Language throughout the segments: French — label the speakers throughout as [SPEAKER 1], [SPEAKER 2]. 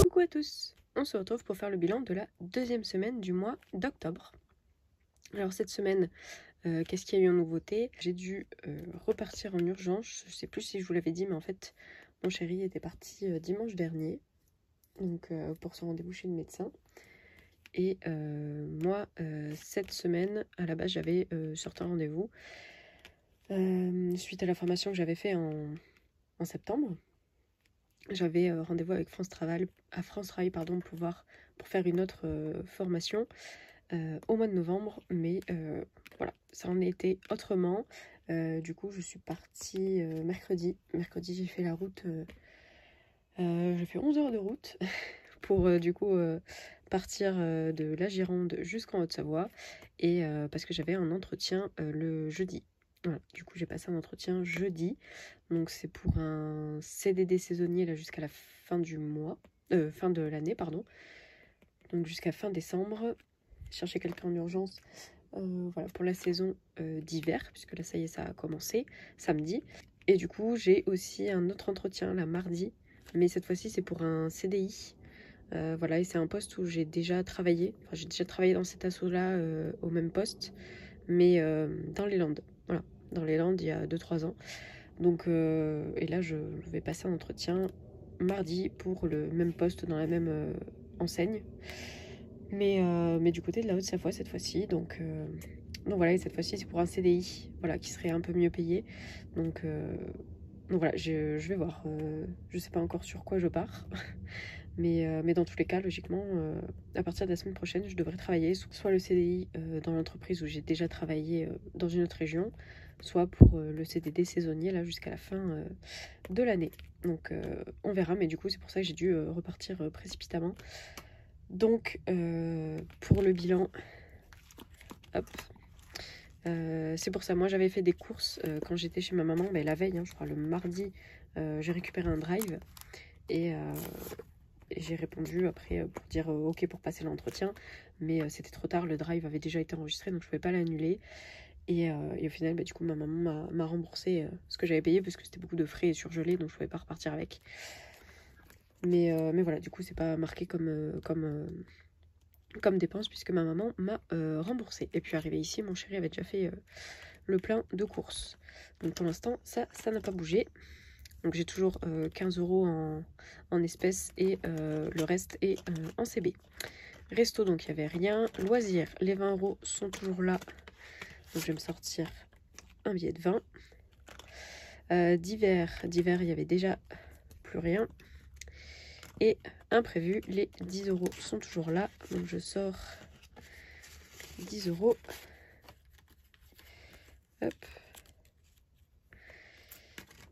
[SPEAKER 1] Coucou à tous, on se retrouve pour faire le bilan de la deuxième semaine du mois d'octobre. Alors cette semaine, qu'est-ce qu'il y a eu en nouveauté? J'ai dû repartir en urgence, je sais plus si je vous l'avais dit, mais en fait mon chéri était parti dimanche dernier, donc pour son rendez-vous chez le médecin. Et moi, cette semaine, à la base, j'avais certains rendez-vous suite à la formation que j'avais fait en septembre. J'avais rendez-vous avec France Travail, pour faire une autre formation au mois de novembre, mais voilà, ça en a été autrement. Du coup, je suis partie mercredi. Mercredi, j'ai fait la route, j'ai fait 11 heures de route pour du coup partir de la Gironde jusqu'en Haute-Savoie, et parce que j'avais un entretien le jeudi. Voilà, du coup j'ai passé un entretien jeudi, donc c'est pour un CDD saisonnier là jusqu'à la fin du mois, fin de l'année pardon, donc jusqu'à fin décembre. Chercher quelqu'un en urgence, voilà, pour la saison d'hiver, puisque là ça y est, ça a commencé samedi. Et du coup j'ai aussi un autre entretien là mardi, mais cette fois-ci c'est pour un CDI. Voilà, et c'est un poste où j'ai déjà travaillé. Enfin, j'ai déjà travaillé dans cet assaut-là au même poste, mais dans les Landes. Voilà, dans les Landes il y a 2-3 ans. Donc, et là, je vais passer un entretien mardi pour le même poste dans la même enseigne. Mais du côté de la Haute-Savoie cette fois-ci. Donc voilà, et cette fois-ci c'est pour un CDI, voilà, qui serait un peu mieux payé. Donc voilà, je vais voir. Je sais pas encore sur quoi je pars. Mais dans tous les cas, logiquement, à partir de la semaine prochaine, je devrais travailler soit le CDI dans l'entreprise où j'ai déjà travaillé dans une autre région, soit pour le CDD saisonnier là jusqu'à la fin de l'année. Donc on verra, mais du coup c'est pour ça que j'ai dû repartir précipitamment. Donc pour le bilan, hop, c'est pour ça, moi j'avais fait des courses quand j'étais chez ma maman, mais la veille, hein, je crois le mardi, j'ai récupéré un drive, et j'ai répondu après pour dire ok pour passer l'entretien, mais c'était trop tard, le drive avait déjà été enregistré, donc je ne pouvais pas l'annuler. Et au final, du coup, ma maman m'a remboursé ce que j'avais payé, parce que c'était beaucoup de frais surgelés, donc je ne pouvais pas repartir avec. Mais voilà, du coup, c'est pas marqué comme dépense, puisque ma maman m'a remboursé. Et puis arrivé ici, mon chéri avait déjà fait le plein de courses. Donc pour l'instant, ça n'a pas bougé. Donc j'ai toujours 15 € en espèces, et le reste est en CB. Resto, donc il n'y avait rien. Loisirs, les 20 € sont toujours là. Donc je vais me sortir un billet de 20. D'hiver, il y avait déjà plus rien. Et imprévu, les 10 € sont toujours là. Donc je sors 10 €. Hop.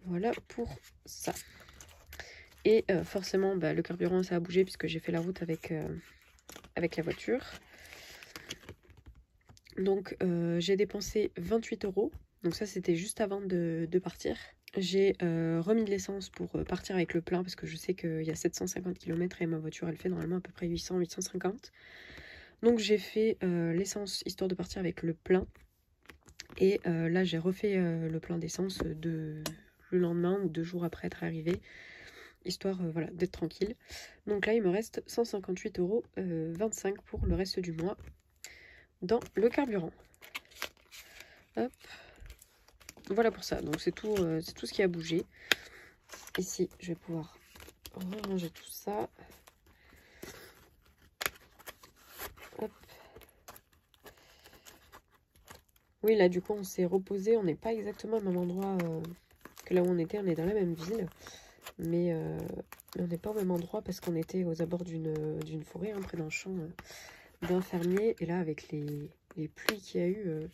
[SPEAKER 1] Voilà pour ça. Et forcément, le carburant, ça a bougé puisque j'ai fait la route avec la voiture. Donc j'ai dépensé 28 €. Donc ça, c'était juste avant de partir. J'ai remis de l'essence pour partir avec le plein, parce que je sais qu'il y a 750 km et ma voiture, elle fait normalement à peu près 800-850. Donc j'ai fait l'essence histoire de partir avec le plein. Et là, j'ai refait le plein d'essence le lendemain ou 2 jours après être arrivée, histoire voilà, d'être tranquille. Donc là, il me reste 158,25 € pour le reste du mois dans le carburant. Hop. Voilà pour ça. Donc c'est tout ce qui a bougé. Ici, je vais pouvoir ranger tout ça. Hop. Oui, là, du coup, on s'est reposé. On n'est pas exactement au même endroit que là où on était. On est dans la même ville. Mais on n'est pas au même endroit parce qu'on était aux abords d'une forêt, hein, près d'un champ d'un fermier. Et là, avec les pluies qu'il y a eu,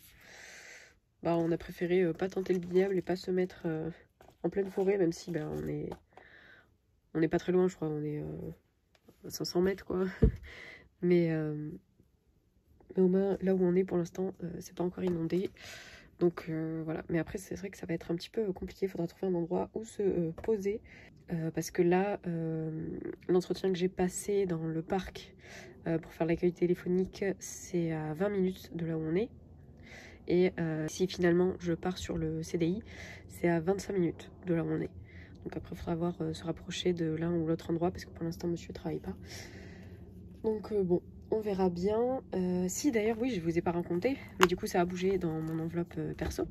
[SPEAKER 1] on a préféré pas tenter le diable et pas se mettre en pleine forêt, même si on n'est pas très loin, je crois. On est à 500 mètres, quoi. Mais au moins, là où on est pour l'instant, c'est pas encore inondé. Donc voilà. Mais après, c'est vrai que ça va être un petit peu compliqué. Il faudra trouver un endroit où se poser. Parce que là, l'entretien que j'ai passé dans le parc pour faire l'accueil téléphonique, c'est à 20 minutes de là où on est. Et si finalement je pars sur le CDI, c'est à 25 minutes de là où on est. Donc après, il faudra voir se rapprocher de l'un ou l'autre endroit parce que pour l'instant, monsieur ne travaille pas. Donc bon, on verra bien. Si d'ailleurs, oui, je vous ai pas raconté, mais du coup, ça a bougé dans mon enveloppe perso.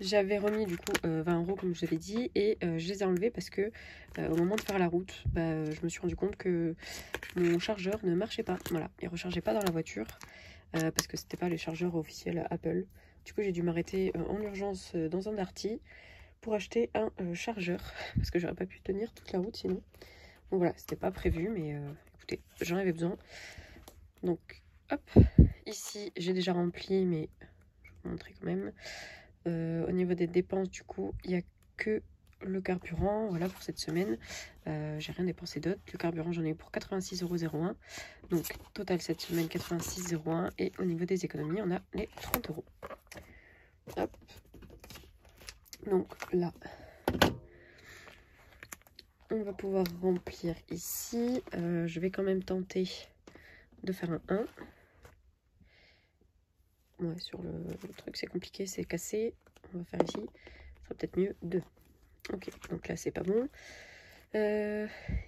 [SPEAKER 1] J'avais remis du coup 20 € comme je vous avais dit et je les ai enlevés parce que au moment de faire la route, je me suis rendu compte que mon chargeur ne marchait pas. Voilà, il rechargeait pas dans la voiture parce que c'était pas le chargeur officiel Apple. Du coup, j'ai dû m'arrêter en urgence dans un Darty pour acheter un chargeur parce que j'aurais pas pu tenir toute la route sinon. Donc voilà, c'était pas prévu, mais écoutez, j'en avais besoin. Donc hop, ici j'ai déjà rempli, mais je vais vous montrer quand même. Au niveau des dépenses, du coup, il n'y a que le carburant, voilà, pour cette semaine. J'ai rien dépensé d'autre. Le carburant, j'en ai eu pour 86,01 €. Donc, total cette semaine, 86,01 €. Et au niveau des économies, on a les 30 €. Hop. Donc là, on va pouvoir remplir ici. Je vais quand même tenter de faire un 1. Ouais, sur le truc, c'est compliqué, c'est cassé. On va faire ici. Ça sera peut-être mieux 2. Ok, donc là, c'est pas bon.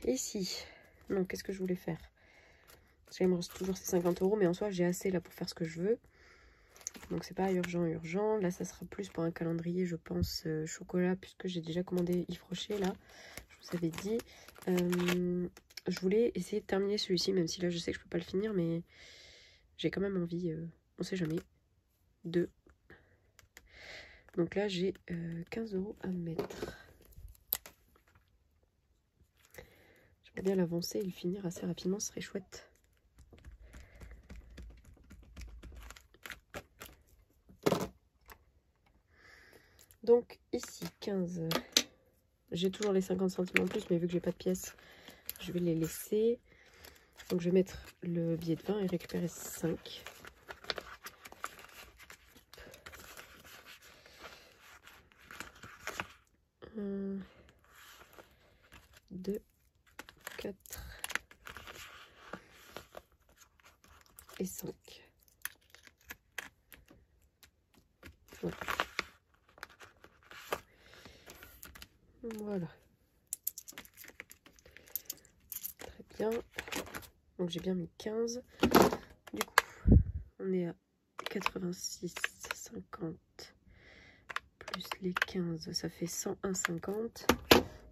[SPEAKER 1] Ici, non, qu'est-ce que je voulais faire? Parce qu'il me reste toujours ces 50 €, mais en soi, j'ai assez là pour faire ce que je veux. Donc, c'est pas urgent. Là, ça sera plus pour un calendrier, je pense, chocolat, puisque j'ai déjà commandé Yves Rocher, là. Je vous avais dit. Je voulais essayer de terminer celui-ci, même si là, je sais que je peux pas le finir, mais j'ai quand même envie, on sait jamais, de... Donc là, j'ai 15 € à mettre. J'aimerais bien l'avancer et le finir assez rapidement, ce serait chouette. Donc ici, 15. J'ai toujours les 50 centimes en plus, mais vu que j'ai pas de pièces, je vais les laisser. Donc je vais mettre le billet de 20 et récupérer 5. 1, 2, 4 et 5. Voilà. Voilà. Très bien. Donc j'ai bien mis 15. Du coup, on est à 86,50 plus les 15, ça fait 101,50.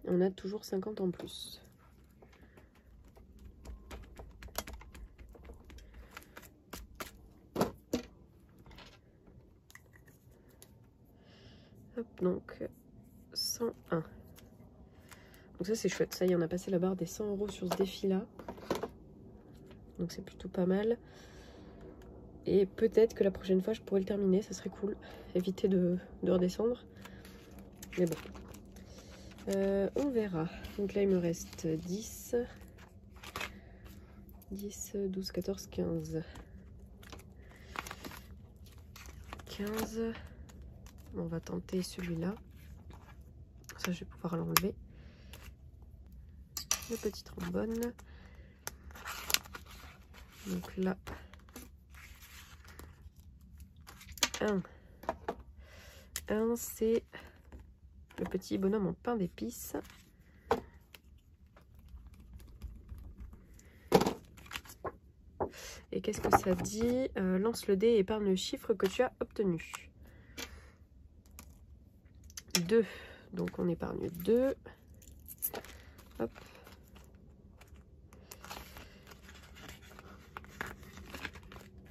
[SPEAKER 1] On a toujours 50 en plus. Hop, donc 101. Donc ça c'est chouette, ça y est, on a passé la barre des 100 € sur ce défi là. Donc c'est plutôt pas mal. Et peut-être que la prochaine fois je pourrais le terminer, ça serait cool. Éviter de redescendre. Mais bon. On verra. Donc là il me reste 10. 10, 12, 14, 15. 15. On va tenter celui-là. Ça je vais pouvoir l'enlever. Le petit trombone. Donc là, 1, c'est le petit bonhomme en pain d'épices. Et qu'est-ce que ça dit? Lance le dé et épargne le chiffre que tu as obtenu. 2. Donc on épargne 2. Hop.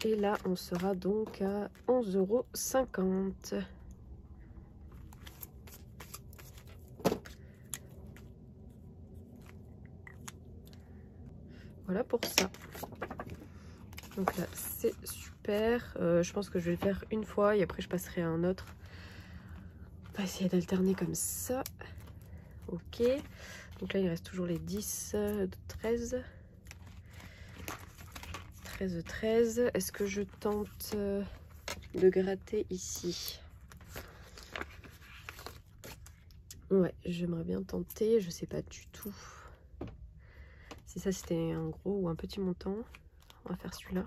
[SPEAKER 1] Et là, on sera donc à 11,50 €. Voilà pour ça. Donc là, c'est super. Je pense que je vais le faire une fois et après je passerai à un autre. On va essayer d'alterner comme ça. Ok. Donc là, il reste toujours les 10 de 13. 13, 13. Est-ce que je tente de gratter ici? Ouais, j'aimerais bien tenter. Je sais pas du tout si ça c'était un gros ou un petit montant. On va faire celui-là.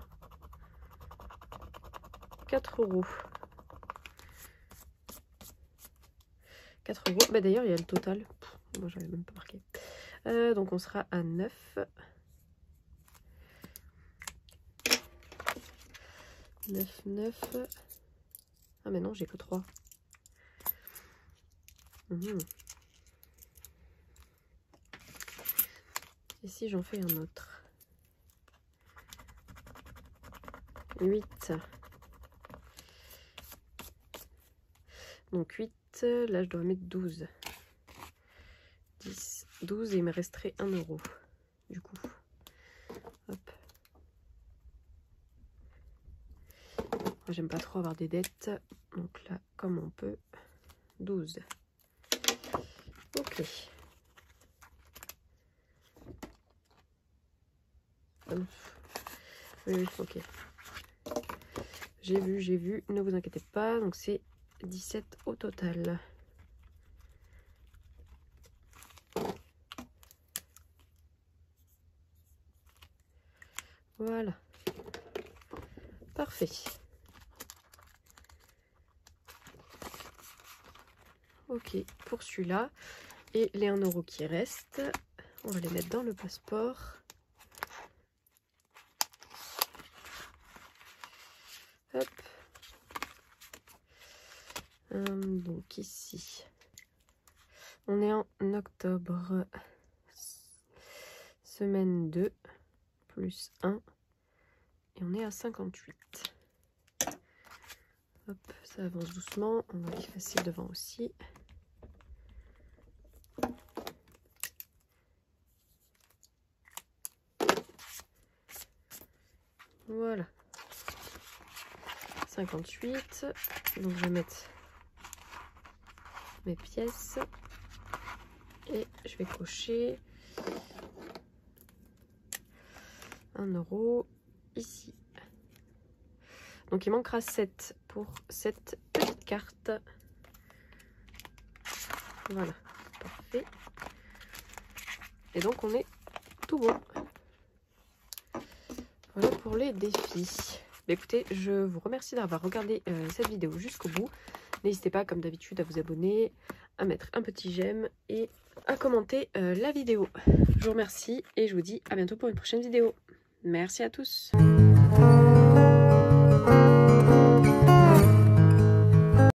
[SPEAKER 1] 4 €. 4 €. Bah d'ailleurs, il y a le total. Moi, j'avais même pas marqué. Donc, on sera à 9. 9, 9. Ah, mais non, j'ai que 3. Et si j'en fais un autre? 8. Donc 8, là je dois mettre 12. 10, 12 et il me resterait 1 € du coup. Hop. Moi j'aime pas trop avoir des dettes. Donc là, comme on peut, 12. Ok. Oui, ok. J'ai vu, ne vous inquiétez pas. Donc c'est 17 au total. Voilà. Parfait. Ok, pour celui-là. Et les 1 € qui restent, on va les mettre dans le passeport. Hop. Donc ici, on est en octobre, semaine 2, plus 1, et on est à 58. Hop, ça avance doucement, on va effacer devant aussi. Voilà. 58, donc je vais mettre mes pièces et je vais cocher 1 € ici. Donc il manquera 7 pour cette petite carte. Voilà, parfait. Et donc on est tout bon. Voilà pour les défis. Bah, écoutez, je vous remercie d'avoir regardé cette vidéo jusqu'au bout. N'hésitez pas, comme d'habitude, à vous abonner, à mettre un petit j'aime et à commenter la vidéo. Je vous remercie et je vous dis à bientôt pour une prochaine vidéo. Merci à tous.